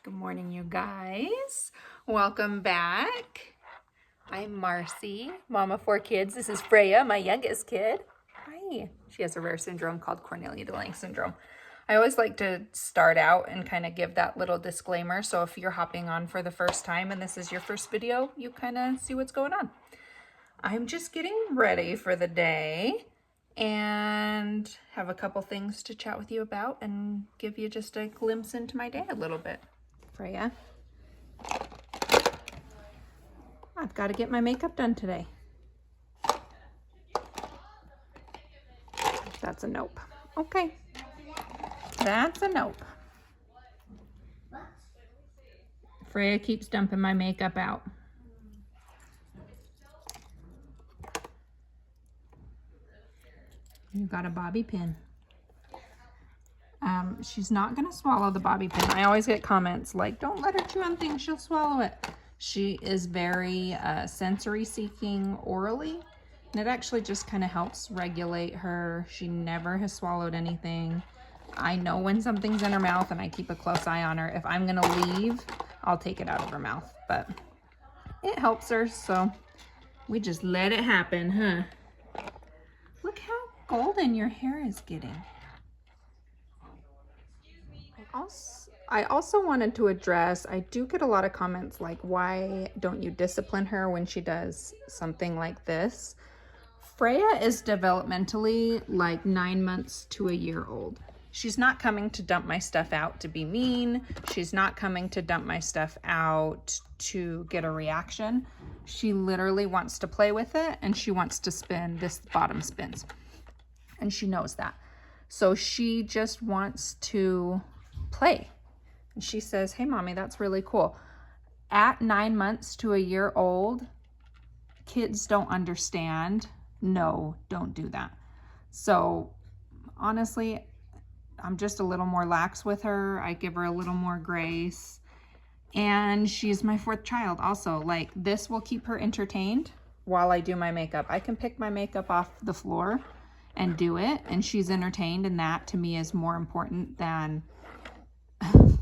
Good morning, you guys. Welcome back. I'm Marci, mom of 4 kids. This is Freya, my youngest kid. Hi. She has a rare syndrome called Cornelia deLange syndrome. I always like to start out and kind of give that little disclaimer. So if you're hopping on for the first time and this is your first video, you kind of see what's going on. I'm just getting ready for the day and have a couple things to chat with you about and give you just a glimpse into my day a little bit. Freya, I've got to get my makeup done today. That's a nope. Okay. That's a nope. Freya keeps dumping my makeup out. You got a bobby pin. She's not going to swallow the bobby pin. I always get comments like, don't let her chew on things, she'll swallow it. She is very sensory seeking orally, and it actually just kind of helps regulate her. She never has swallowed anything. I know when something's in her mouth and I keep a close eye on her. If I'm going to leave, I'll take it out of her mouth, but it helps her, so we just let it happen, huh? Look how golden your hair is getting. I also wanted to address, I do get a lot of comments like, why don't you discipline her when she does something like this? Freya is developmentally like 9 months to a year old. She's not coming to dump my stuff out to be mean. She's not coming to dump my stuff out to get a reaction. She literally wants to play with it and she wants to spin. This bottom spins. And she knows that. So she just wants to play. And she says, hey, mommy, that's really cool. At 9 months to a year old, kids don't understand. No, don't do that. So honestly, I'm just a little more lax with her. I give her a little more grace. And she's my 4th child also. Like, this will keep her entertained while I do my makeup. I can pick my makeup off the floor and do it, and she's entertained, and that to me is more important than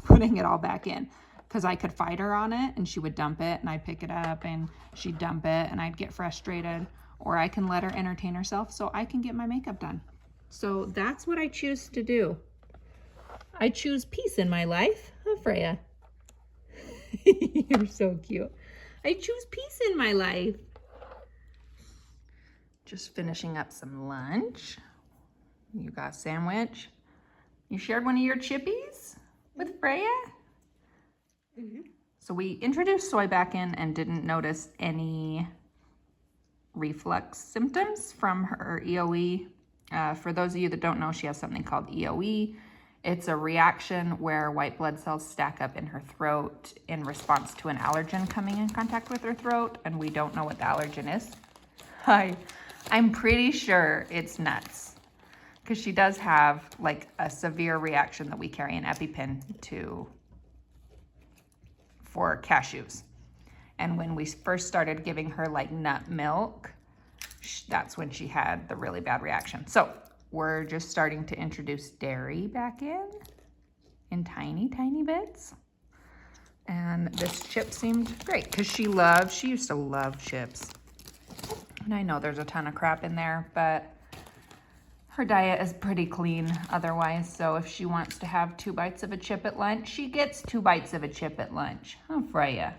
putting it all back in, because I could fight her on it and she would dump it and I'd pick it up and she'd dump it and I'd get frustrated, or I can let her entertain herself so I can get my makeup done. So that's what I choose to do. I choose peace in my life. Huh, Freya? You're so cute. I choose peace in my life. Just finishing up some lunch. You got a sandwich. You shared one of your chippies with Freya? Mm-hmm. So we introduced soy back in and didn't notice any reflux symptoms from her EOE. For those of you that don't know, she has something called EOE. It's a reaction where white blood cells stack up in her throat in response to an allergen coming in contact with her throat, and we don't know what the allergen is. I'm pretty sure it's nuts, because she does have like a severe reaction that we carry an EpiPen for cashews. And when we first started giving her like nut milk, that's when she had the really bad reaction. So we're just starting to introduce dairy back in tiny, tiny bits. And this chip seemed great because she used to love chips. And I know there's a ton of crap in there, but her diet is pretty clean otherwise. So if she wants to have 2 bites of a chip at lunch, she gets 2 bites of a chip at lunch. Oh, Freya.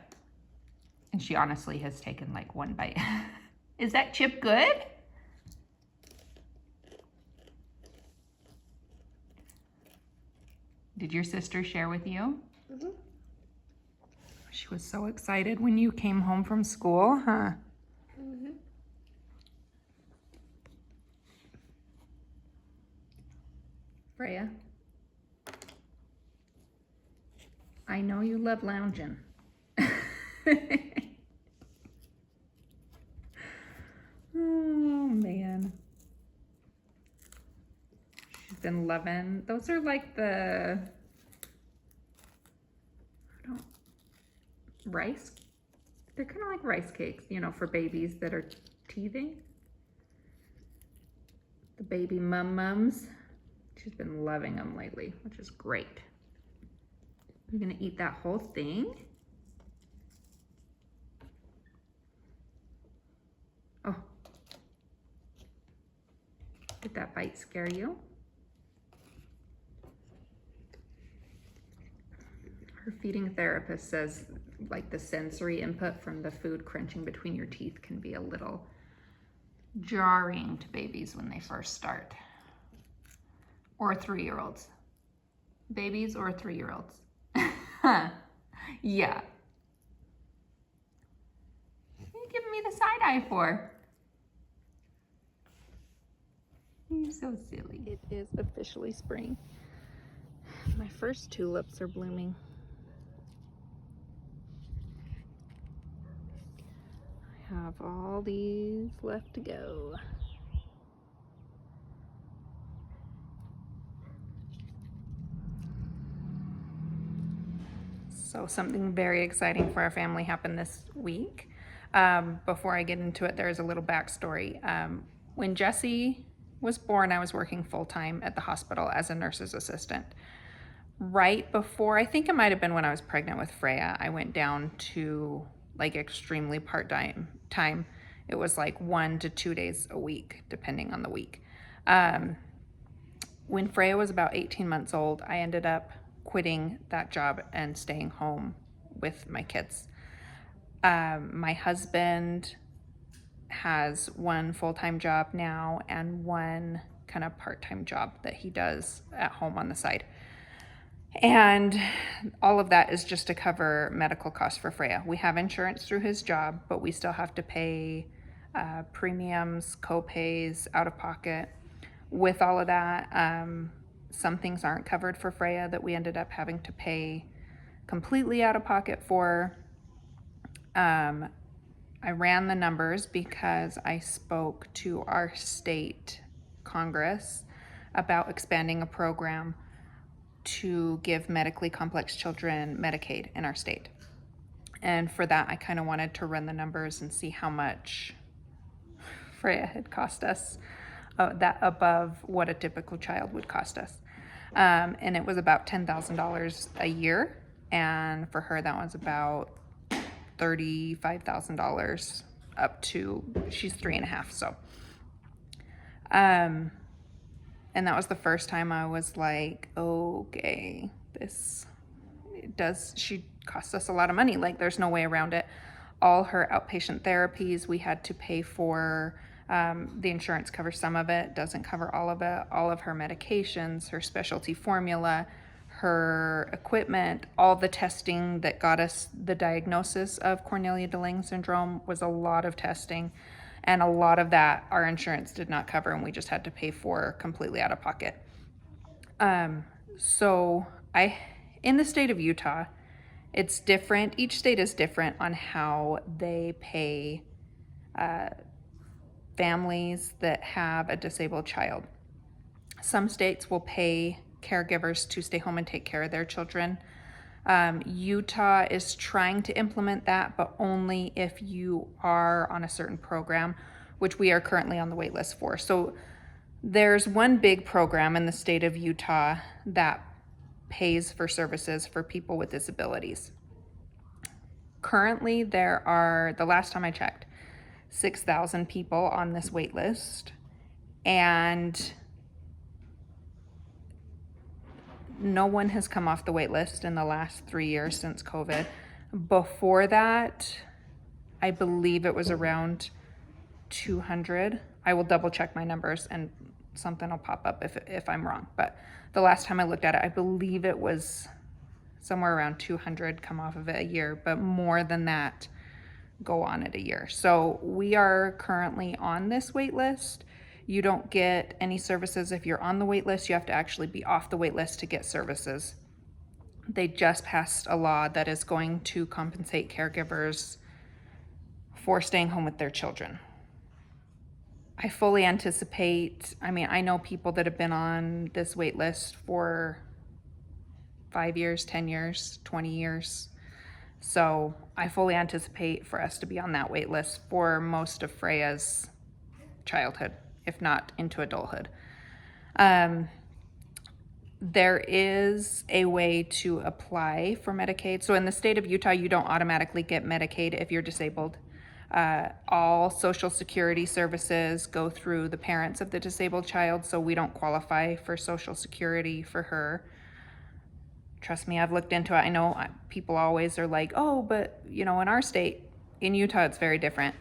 And she honestly has taken like 1 bite. Is that chip good? Did your sister share with you? Mm-hmm. She was so excited when you came home from school, huh? Mm-hmm. Freya, I know you love lounging. Oh, man. She's been loving, those are like the, rice. They're kind of like rice cakes, you know, for babies that are teething. The baby mums. She's been loving them lately, which is great. You're gonna eat that whole thing? Oh, did that bite scare you? Her feeding therapist says like the sensory input from the food crunching between your teeth can be a little jarring to babies when they first start. Or 3-year-olds. Babies or 3-year-olds. Yeah. What are you giving me the side eye for? You're so silly. It is officially spring. My first tulips are blooming. I have all these left to go. So something very exciting for our family happened this week. Before I get into it, there's a little backstory. When Jesse was born, I was working full-time at the hospital as a nurse's assistant. Right before, I think it might have been when I was pregnant with Freya, I went down to like extremely part-time time. It was like 1 to 2 days a week, depending on the week. When Freya was about 18 months old, I ended up quitting that job and staying home with my kids. My husband has one full-time job now and one kind of part-time job that he does at home on the side. And all of that is just to cover medical costs for Freya. We have insurance through his job, but we still have to pay premiums, co-pays, out of pocket. With all of that, some things aren't covered for Freya that we ended up having to pay completely out of pocket for. I ran the numbers because I spoke to our state Congress about expanding a program to give medically complex children Medicaid in our state. And for that, I kind of wanted to run the numbers and see how much Freya had cost us, that above what a typical child would cost us. And it was about $10,000 a year. And for her, that was about $35,000 up to, she's 3.5. So, and that was the first time I was like, okay, she costs us a lot of money. Like there's no way around it. All her outpatient therapies, we had to pay for. The insurance covers some of it, doesn't cover all of it. All of her medications, her specialty formula, her equipment, all the testing that got us the diagnosis of Cornelia deLange syndrome was a lot of testing. And a lot of that our insurance did not cover, and we just had to pay for completely out of pocket. So in the state of Utah, it's different. Each state is different on how they pay families that have a disabled child. Some states will pay caregivers to stay home and take care of their children. Utah is trying to implement that, but only if you are on a certain program, which we are currently on the wait list for. So there's one big program in the state of Utah that pays for services for people with disabilities. Currently, there are, the last time I checked, 6,000 people on this wait list, and no one has come off the wait list in the last 3 years since COVID. Before that, I believe it was around 200. I will double check my numbers and something will pop up if I'm wrong. But the last time I looked at it, I believe it was somewhere around 200 come off of it a year, but more than that go on it a year. So we are currently on this wait list. You don't get any services if you're on the wait list. You have to actually be off the wait list to get services. They just passed a law that is going to compensate caregivers for staying home with their children. I fully anticipate, I know people that have been on this wait list for 5 years, 10 years, 20 years. So I fully anticipate for us to be on that wait list for most of Freya's childhood, if not into adulthood. there is a way to apply for Medicaid. So in the state of Utah, you don't automatically get Medicaid if you're disabled. All Social Security services go through the parents of the disabled child, so we don't qualify for Social Security for her. Trust me, I've looked into it. I know people always are like, oh, but you know, in our state, in Utah, it's very different.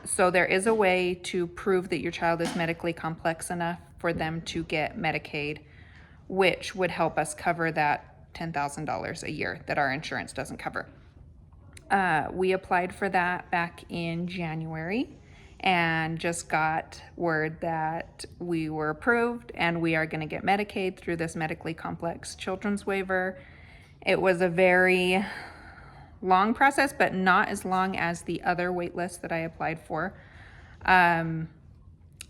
So there is a way to prove that your child is medically complex enough for them to get Medicaid, which would help us cover that $10,000 a year that our insurance doesn't cover. We applied for that back in January and just got word that we were approved and we are going to get Medicaid through this medically complex children's waiver. It was a very long process, but not as long as the other wait list that I applied for.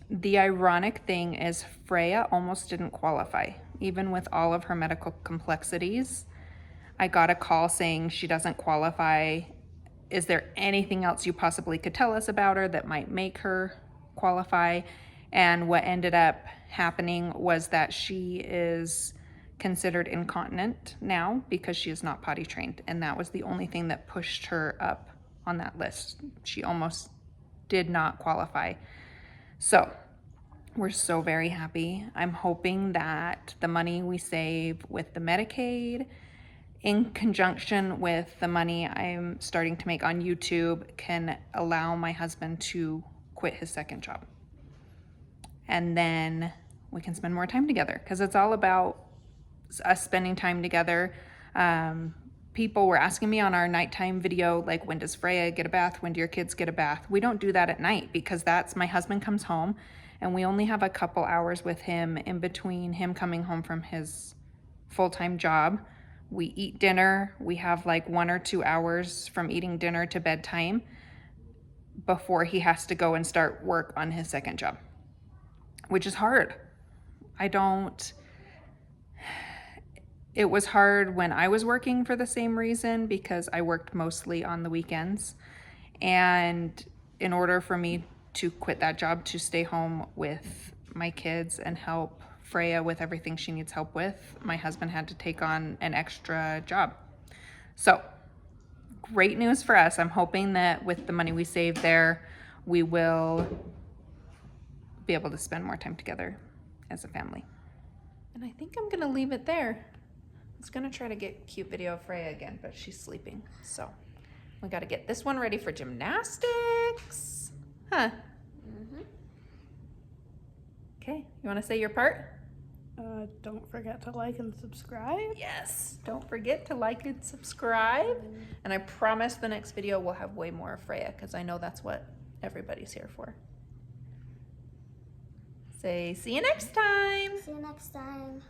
The ironic thing is Freya almost didn't qualify, even with all of her medical complexities. I got a call saying she doesn't qualify. Is there anything else you possibly could tell us about her that might make her qualify? And what ended up happening was that she is considered incontinent now because she is not potty trained. And that was the only thing that pushed her up on that list. She almost did not qualify. So we're so very happy. I'm hoping that the money we save with the Medicaid, in conjunction with the money I'm starting to make on YouTube, can allow my husband to quit his second job. And then we can spend more time together, because it's all about us spending time together. People were asking me on our nighttime video, like, when does Freya get a bath? When do your kids get a bath? We don't do that at night because that's my husband comes home and we only have a couple hours with him in between him coming home from his full-time job. We eat dinner. We have like 1 or 2 hours from eating dinner to bedtime before he has to go and start work on his second job, which is hard. It was hard when I was working for the same reason, because I worked mostly on the weekends. And in order for me to quit that job to stay home with my kids and help Freya with everything she needs help with, my husband had to take on an extra job. So great news for us. I'm hoping that with the money we save there, we will be able to spend more time together as a family. And I think I'm gonna leave it there. I was gonna try to get a cute video of Freya again, but she's sleeping. So we gotta get this one ready for gymnastics. Huh? Okay, you wanna say your part? Don't forget to like and subscribe. Yes, don't forget to like and subscribe. And I promise the next video will have way more of Freya, because I know that's what everybody's here for. Say, see you next time. See you next time.